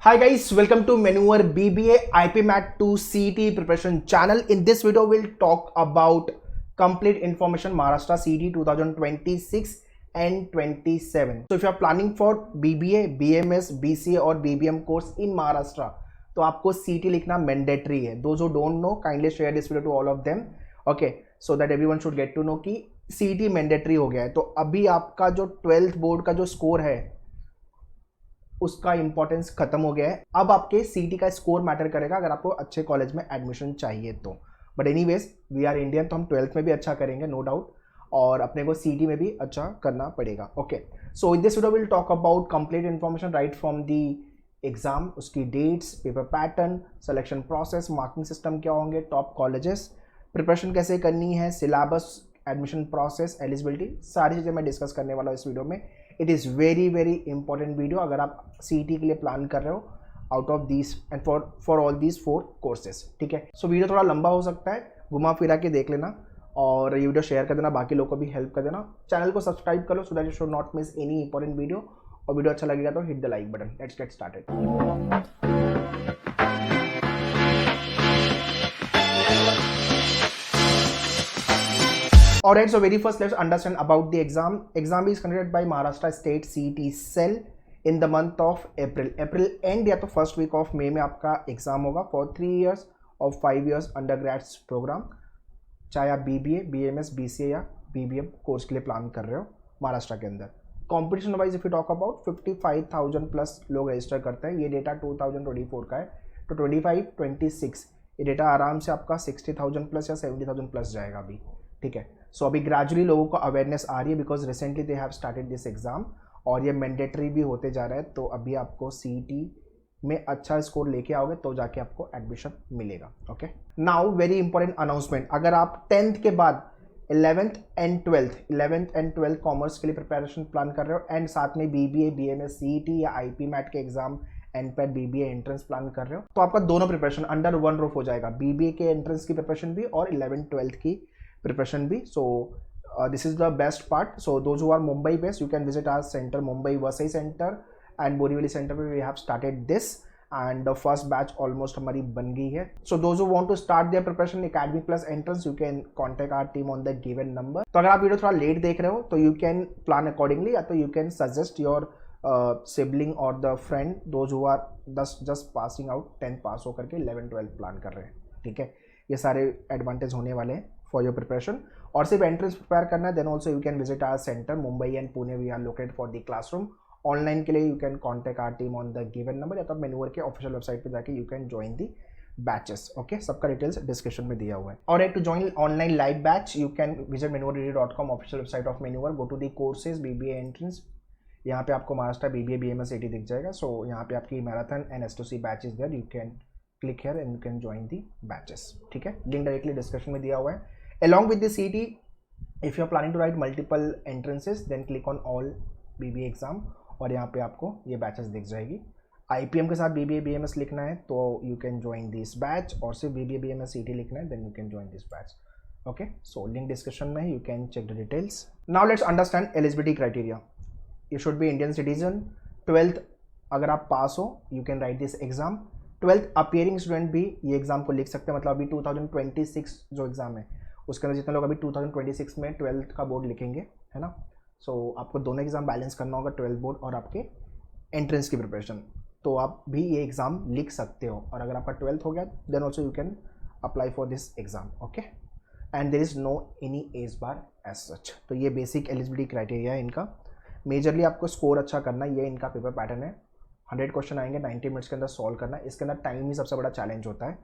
Hi guys, welcome to Maneuver BBA IP MAT 2 CET preparation channel. In this video, we'll talk about complete information Maharashtra CET 2026 and 27. So if you are planning for BBA, BMS, BCA or BBM course in Maharashtra, तो आपको CET लिखना mandatory है. Those who don't know, kindly share this video to all of them. Okay, so that everyone should get to know कि CET mandatory हो गया है. तो अभी आपका जो 12th बोर्ड का जो स्कोर है उसका इंपॉर्टेंस खत्म हो गया है. अब आपके सीटी का स्कोर मैटर करेगा अगर आपको अच्छे कॉलेज में एडमिशन चाहिए तो. But anyways we are Indian, तो हम 12th में भी अच्छा करेंगे नो डाउट, और अपने को सीटी में भी अच्छा करना पड़ेगा. Okay, so in this video will talk about complete information right from the exam, उसकी dates, paper pattern, selection process, marking system क्या होंगे, टॉप कॉलेजेस, प्रिपरेशन कैसे करनी है, सिलेबस, एडमिशन प्रोसेस, एलिजिबिलिटी, सारी चीज़ें मैं डिस्कस करने वाला हूँ इस वीडियो में. It is very very important video अगर आप सीईटी के लिए प्लान कर रहे हो out of these and for all these 4 courses. ठीक है, सो वीडियो थोड़ा लंबा हो सकता है, घुमा फिरा के देख लेना और ये वीडियो शेयर कर देना, बाकी लोगों को भी हेल्प कर देना. चैनल को सब्सक्राइब कर लो so that you should not miss any important video. और वीडियो अच्छा लगेगा तो hit the like button. Let's get started. Alright, so very first let's understand about the exam. Exam is conducted by Maharashtra State CET Cell in the month of April. April end या तो first week of May में आपका exam होगा for 3 years और 5 years अंडरग्रेड्स programme, चाहे आप BBA, BMS, BCA या BBM course के लिए प्लान कर रहे हो महाराष्ट्र के अंदर. Competition wise if you talk about 55,000 plus लोग रजिस्टर करते हैं. ये डेटा 2024 का है, तो 25-26 ये डेटा आराम से आपका 60,000 प्लस या 70,000 प्लस जाएगा अभी. ठीक है, सो अभी ग्रेजुअली लोगों को अवेयरनेस आ रही है because recently they have started this exam और ये मैंडेटरी भी होते जा रहा है. तो अभी आपको सीईटी में अच्छा स्कोर लेके आओगे तो जाके आपको एडमिशन मिलेगा. Okay, now very important announcement. अगर आप 10th के बाद 11th एंड 12th कॉमर्स के लिए प्रिपरेशन प्लान कर रहे हो एंड साथ में BBA, BMS, CET या IP मैट के एग्जाम एनपैट BBA एंट्रेंस प्लान कर रहे हो तो आपका दोनों प्रिपरेशन अंडर वन रूफ हो जाएगा. BBA के एंट्रेंस की प्रिपरेशन भी और 11th-12th की preparation भी. So this is the best part. So those who are Mumbai based, you can visit our center, Mumbai Vasai center and Borivali center where we have started this and the first batch almost हमारी बन गई है. So those who want to start their preparation academy plus entrance, you can contact our team on the given number. तो अगर आप video थोड़ा late देख रहे हो तो you can plan accordingly या तो you can suggest your sibling or the friend those who are just passing out 10th पास होकर के 11-12 प्लान कर रहे हैं. ठीक है, ये सारे एडवांटेज होने वाले हैं फॉर योर प्रिपरेशन. और सिर्फ एंट्रेंस प्रिपेयर करना है then also you can visit our centre Mumbai and Pune. We are located for the classroom. Online के लिए you can contact our team on the given number या तो मेन्यूअर के ऑफिशियल वेबसाइट पे जाके you can join the batches. Okay, सबका details description में दिया हुआ है. और to join online live batch you can visit menuver.com official website of Menuver. Go to the courses BBA entrance. यहाँ पे आपको महाराष्ट्र BBA, BMS, CET दिख जाएगा. सो यहाँ पे आपकी marathon and S2C batches there. You can click here and you can join the batches. ठीक है, लिंक डायरेक्टली डिस्क्रिप्शन में दिया हुआ है. Along with the CET, if you are planning to write multiple entrances, then click on all BBA exam और यहाँ पे आपको ये बैचेस दिख जाएगी. IPM के साथ BBA, BMS लिखना है तो you can join this batch, और सिर्फ BBA, BMS, CET लिखना है then you can join this batch. Okay, so link description में you can check the details. Now let's understand eligibility criteria. You should be Indian citizen. 12th अगर आप पास हो you can write this exam. 12th appearing student भी ये exam को लिख सकते हैं. मतलब अभी 2026 जो एग्जाम है उसके अंदर जितने लोग अभी 2026 में 12th का बोर्ड लिखेंगे, है ना. सो आपको दोनों एग्जाम बैलेंस करना होगा, 12th बोर्ड और आपके एंट्रेंस की प्रिपरेशन. तो आप भी ये एग्ज़ाम लिख सकते हो और अगर आपका 12th हो गया then also you can apply for this exam. Okay, and there is no any age bar age such. तो ये बेसिक एलिजिबिलिटी क्राइटेरिया है इनका. मेजरली आपको स्कोर अच्छा करना, ये इनका पेपर पैटर्न है. 100 क्वेश्चन आएंगे, 90 मिनट्स के अंदर सॉल्व करना. इसके अंदर टाइम ही सबसे बड़ा चैलेंज होता है.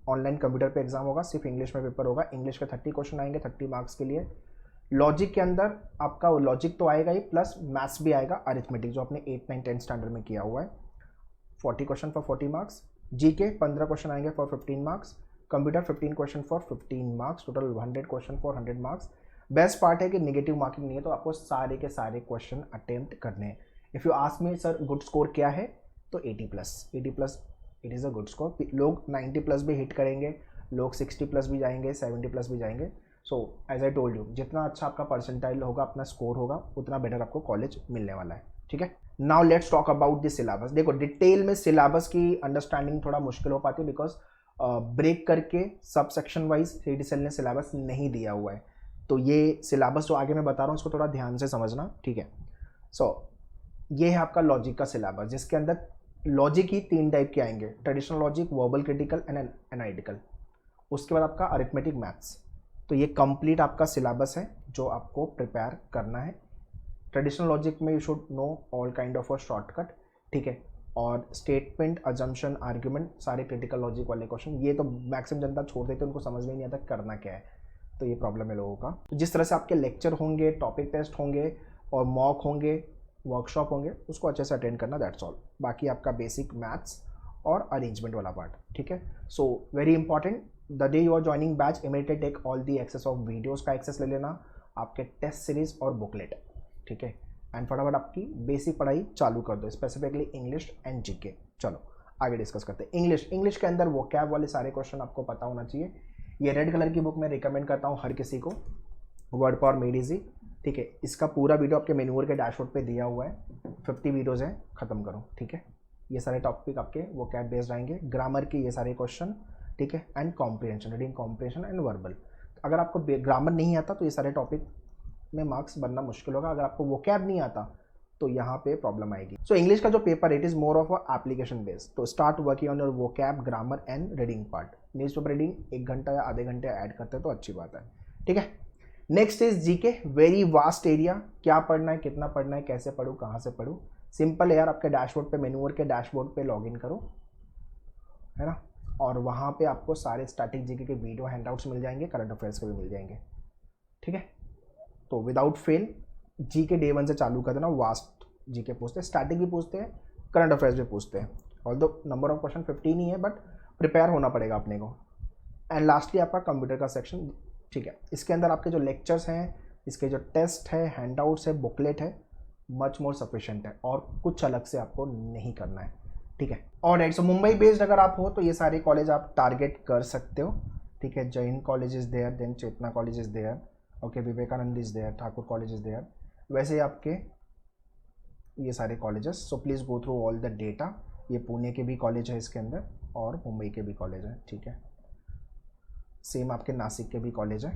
ऑनलाइन कंप्यूटर पे एग्जाम होगा, सिर्फ इंग्लिश में पेपर होगा. इंग्लिश के 30 क्वेश्चन आएंगे 30 मार्क्स के लिए. लॉजिक के अंदर आपका लॉजिक तो आएगा ही, प्लस मैथ्स भी आएगा, अरिथमेटिक जो आपने 8, 9, 10 स्टैंडर्ड में किया हुआ है. 40 question for 40 marks. GK 15 question आएंगे for 15 marks. Computer 15 question for 15 marks. Total 100 question for 100 marks. Best part है कि नेगेटिव मार्किंग नहीं है, तो आपको सारे के सारे क्वेश्चन अटेम्प्ट करने हैं. If you ask me sir good score क्या है, तो 80+ it is a good score. लोग 90+ भी हिट करेंगे, लोग 60+ भी जाएंगे, 70+ भी जाएंगे. So as I told you, जितना अच्छा आपका परसेंटाइल होगा, अपना स्कोर होगा, उतना बेटर आपको कॉलेज मिलने वाला है. ठीक है, now let's talk about the syllabus. देखो डिटेल में सिलेबस की अंडरस्टैंडिंग थोड़ा मुश्किल हो पाती है बिकॉज ब्रेक करके सब सेक्शन वाइज सीटी सेल ने सिलेबस नहीं दिया हुआ है, तो ये सिलेबस जो आगे मैं बता रहा हूँ इसको थोड़ा ध्यान से समझना, ठीक है। सो ये है आपका लॉजिक का सिलेबस, जिसके अंदर लॉजिक ही 3 टाइप के आएंगे, traditional logic, verbal critical and analytical. उसके बाद आपका अरिथमेटिक मैथ्स। तो ये कंप्लीट आपका सिलेबस है जो आपको प्रिपेयर करना है। ट्रेडिशनल लॉजिक में you should know all kind of a shortcut, ठीक है। और स्टेटमेंट, अजम्पशन, आर्ग्यूमेंट, सारे क्रिटिकल लॉजिक वाले क्वेश्चन, ये तो मैक्सिमम जनता छोड़ देते हैं, उनको समझ में नहीं आता करना क्या है, तो ये प्रॉब्लम है लोगों का। तो जिस तरह से आपके लेक्चर होंगे, टॉपिक टेस्ट होंगे और मॉक होंगे, वर्कशॉप होंगे, उसको अच्छे से अटेंड करना, दैट्स ऑल। बाकी आपका बेसिक मैथ्स और अरेंजमेंट वाला पार्ट, ठीक है। So very important, the day you are joining batch immediately take all the access of videos का एक्सेस ले लेना, आपके टेस्ट सीरीज और बुकलेट, ठीक है। एंड फटाफट आपकी बेसिक पढ़ाई चालू कर दो, स्पेसिफिकली इंग्लिश एंड जीके। चलो आगे डिस्कस करते हैं। इंग्लिश के अंदर वोकैब वाले सारे क्वेश्चन आपको पता होना चाहिए। ये रेड कलर की बुक मैं रिकमेंड करता हूँ हर किसी को, वर्ड पावर मेड इजी, ठीक है। इसका पूरा वीडियो आपके मेन्यूअर के डैशबोर्ड पे दिया हुआ है, 50 वीडियोज़ हैं, खत्म करो, ठीक है। ये सारे टॉपिक आपके वोकैब बेस्ड आएंगे, ग्रामर के ये सारे क्वेश्चन, ठीक है, and comprehension, reading comprehension and verbal. अगर आपको ग्रामर नहीं आता तो ये सारे टॉपिक में मार्क्स बनना मुश्किल होगा। अगर आपको वोकैब नहीं आता तो यहाँ पे प्रॉब्लम आएगी। सो इंग्लिश का जो paper it is more of a application based, तो start working on your vocab, grammar and reading part. Newspaper reading 1 घंटा या आधे घंटे ऐड करते हैं तो अच्छी बात है, ठीक है। Next is GK, very vast area. क्या पढ़ना है, कितना पढ़ना है, कैसे पढ़ूँ, कहाँ से पढ़ूँ, सिंपल है यार। आपके डैशबोर्ड पे, मेन्यूअर के डैशबोर्ड पे लॉगिन करो, है ना, और वहाँ पे आपको सारे स्टैटिक जीके के वीडियो हैंडआउट्स मिल जाएंगे, करंट अफेयर्स के भी मिल जाएंगे, ठीक है। तो विदाउट फेल जीके डे 1 से चालू कर देना। वास्ट जीके पूछते हैं, स्टैटिक भी पूछते हैं, करंट अफेयर्स भी पूछते हैं। ऑल्दो नंबर ऑफ क्वेश्चन 15 ही है, बट प्रिपेयर होना पड़ेगा अपने को। एंड लास्टली आपका कंप्यूटर का सेक्शन, ठीक है। इसके अंदर आपके जो लेक्चर्स हैं, इसके जो टेस्ट है, हैंडआउट्स है, बुकलेट है, मच मोर सफिशिएंट है, और कुछ अलग से आपको नहीं करना है, ठीक है। और राइट, सो मुंबई बेस्ड अगर आप हो तो ये सारे कॉलेज आप टारगेट कर सकते हो, ठीक है। Jain college is there, then Chetna college is there, okay, Vivekanand is there, Thakur college is there, वैसे आपके ये सारे colleges. So please go through all the data. ये पुणे के भी कॉलेज है इसके अंदर और मुंबई के भी कॉलेज है, ठीक है। सेम आपके नासिक के भी कॉलेज है।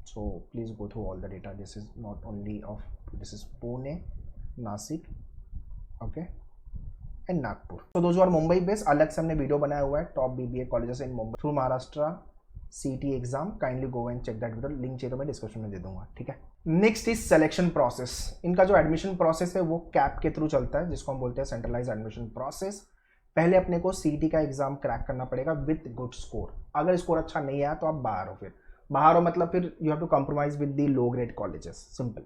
सो please go through all the data. This is not only of, this is Pune, Nashik, okay, and Nagpur. तो दोस्तों और मुंबई बेस्ड अलग से हमने वीडियो बनाया हुआ है, top BBA colleges in Mumbai through Maharashtra CET exam. Kindly go and check that video, link चाहिए तो मैं डिस्क्रिप्शन में दे दूंगा, ठीक है। Next is selection process. इनका जो एडमिशन प्रोसेस है वो कैप के थ्रू चलता है, जिसको हम बोलते हैं सेंट्रलाइज एडमिशन प्रोसेस। पहले अपने को सीटी का एग्जाम क्रैक करना पड़ेगा विद गुड स्कोर। अगर स्कोर अच्छा नहीं आया तो आप बाहर हो, फिर बाहर हो मतलब फिर you have to compromise with the low grade colleges, simple.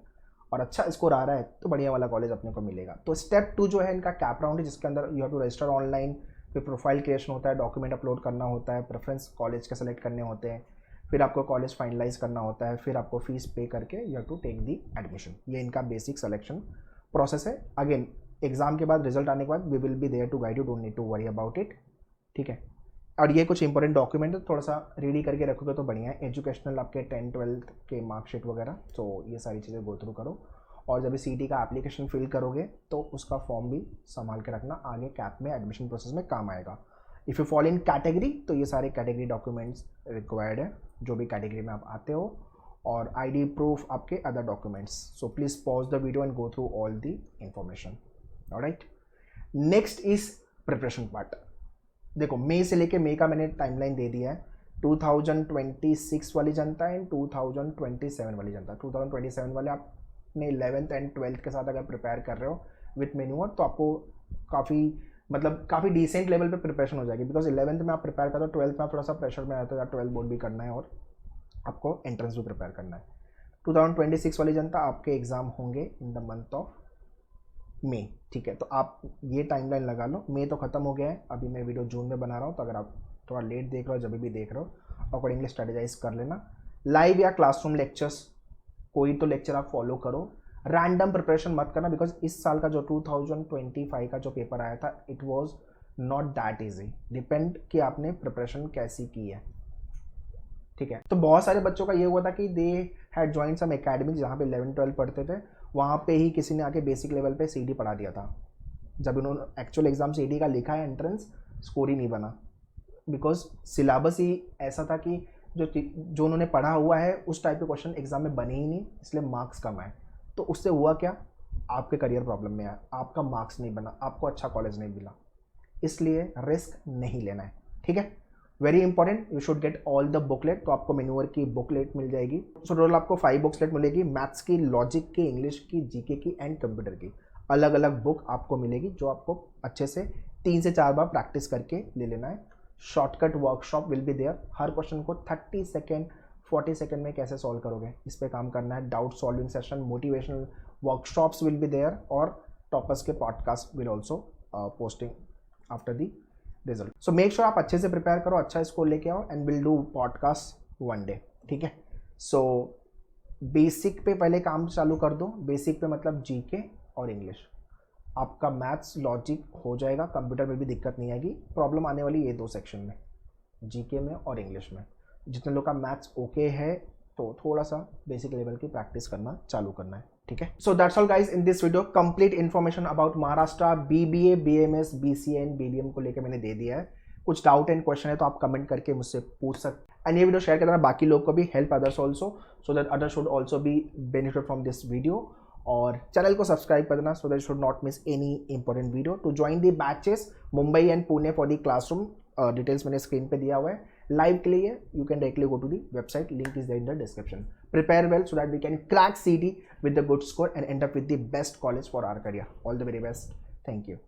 और अच्छा स्कोर आ रहा है तो बढ़िया वाला कॉलेज अपने को मिलेगा। तो स्टेप 2 जो है इनका कैप राउंड है, जिसके अंदर you have to register online, फिर प्रोफाइल क्रिएशन होता है, डॉक्यूमेंट अपलोड करना होता है, प्रेफरेंस कॉलेज के सेलेक्ट करने होते हैं, फिर आपको कॉलेज फाइनलाइज करना होता है, फिर आपको फीस पे करके you have to take the admission. ये इनका बेसिक सिलेक्शन प्रोसेस है। अगेन एग्जाम के बाद, रिजल्ट आने के बाद we will be there to guide you, don't need to worry about it, ठीक है। और ये कुछ इंपॉर्टेंट डॉक्यूमेंट है, थोड़ा सा रेडी करके रखोगे तो बढ़िया है। एजुकेशनल आपके 10-12 के मार्कशीट वगैरह, तो ये सारी चीज़ें गो थ्रू करो। और जब सीटी का एप्लीकेशन फिल करोगे तो उसका फॉर्म भी संभाल के रखना, आगे कैप में एडमिशन प्रोसेस में काम आएगा। If you fall in category तो ये सारे कैटेगरी डॉक्यूमेंट्स रिक्वायर्ड है, जो भी कैटेगरी में आप आते हो, और आईडी प्रूफ, आपके other documents. So please pause the video and go through all the information, alright. Next is preparation part. देखो मई से लेके मई का मैंने टाइमलाइन दे दिया है। 2026 वाली जनता एंड 2027 वाली जनता। 2027 वाले आपने 11th एंड 12th के साथ अगर प्रिपेयर कर रहे हो विथ मेन्यूअर तो आपको काफ़ी डिसेंट लेवल पे प्रिपरेशन हो जाएगी। बिकॉज 11th में आप प्रिपेयर करते हो, 12th में आप थोड़ा सा प्रेशर में आते हो, या 12th बोर्ड भी करना है और आपको एंट्रेंस भी प्रिपेयर करना है। 2026 वाली जनता, आपके एग्ज़ाम होंगे in the month of May, ठीक है। तो आप ये टाइमलाइन लगा लो। मई तो ख़त्म हो गया है, अभी मैं वीडियो जून में बना रहा हूँ, तो अगर आप थोड़ा लेट देख रहे हो, जब भी देख रहे हो, अकॉर्डिंगली स्ट्रेटेजाइज कर लेना। लाइव या क्लासरूम लेक्चर्स, कोई तो लेक्चर आप फॉलो करो। रैंडम प्रिपरेशन मत करना, बिकॉज इस साल का जो 2025 का जो पेपर आया था, it was not that easy. Depend कि आपने प्रिपरेशन कैसी की है, ठीक है। तो बहुत सारे बच्चों का ये हुआ था कि they had join some academy, जहाँ पे 11-12 पढ़ते थे, वहाँ पे ही किसी ने आके बेसिक लेवल पे सीडी पढ़ा दिया था, जब उन्होंने एक्चुअल एग्जाम CET का लिखा है एंट्रेंस, स्कोर ही नहीं बना, बिकॉज सिलेबस ही ऐसा था कि जो उन्होंने पढ़ा हुआ है उस टाइप के क्वेश्चन एग्जाम में बने ही नहीं, इसलिए मार्क्स कम आए। तो उससे हुआ क्या, आपके करियर प्रॉब्लम में आया, आपका मार्क्स नहीं बना, आपको अच्छा कॉलेज नहीं मिला, इसलिए रिस्क नहीं लेना है, ठीक है। Very important, you should get all the booklet. तो आपको मेन्यूअर की बुकलेट मिल जाएगी। सो टोटल आपको 5 बुकलेट मिलेगी, मैथ्स की, लॉजिक की, इंग्लिश की, जीके की एंड कंप्यूटर की। अलग अलग बुक आपको मिलेगी जो आपको अच्छे से 3 से 4 बार प्रैक्टिस करके ले लेना है। Shortcut workshop will be there, हर क्वेश्चन को 30 सेकेंड 40 सेकेंड में कैसे सॉल्व करोगे इस पर काम करना है। Doubt solving session, motivational workshops will be there, और टॉपर्स के podcast will also posting after the result. So make sure आप अच्छे से प्रिपेयर करो, अच्छा स्कोर लेके आओ, and will do podcast one day, ठीक है। सो बेसिक पे पहले काम चालू कर दो। बेसिक पे मतलब जीके और इंग्लिश, आपका मैथ्स लॉजिक हो जाएगा, कंप्यूटर में भी दिक्कत नहीं आएगी। प्रॉब्लम आने वाली ये 2 सेक्शन में, जीके में और इंग्लिश में। जितने लोग का मैथ्स ओके है तो थोड़ा सा बेसिक लेवल की प्रैक्टिस करना चालू करना है, ठीक है। So that's all guys in this video. Complete information about Maharashtra BBA, BMS, BCA and BBM को लेकर मैंने दे दिया है। कुछ डाउट एंड क्वेश्चन है तो आप कमेंट करके मुझसे पूछ सकते हैं, एंड ये वीडियो शेयर कर देना बाकी लोग को भी, help others also, so that others should also be benefit from this video. और चैनल को सब्सक्राइब कर देना so that should not miss any important video. To join the batches Mumbai and Pune for the classroom, details मैंने screen पे दिया हुआ है। Live के लिए you can directly go to the website, link is there in the description. Prepare well so that we can crack CET with a good score and end up with the best college for our career. All the very best. Thank you.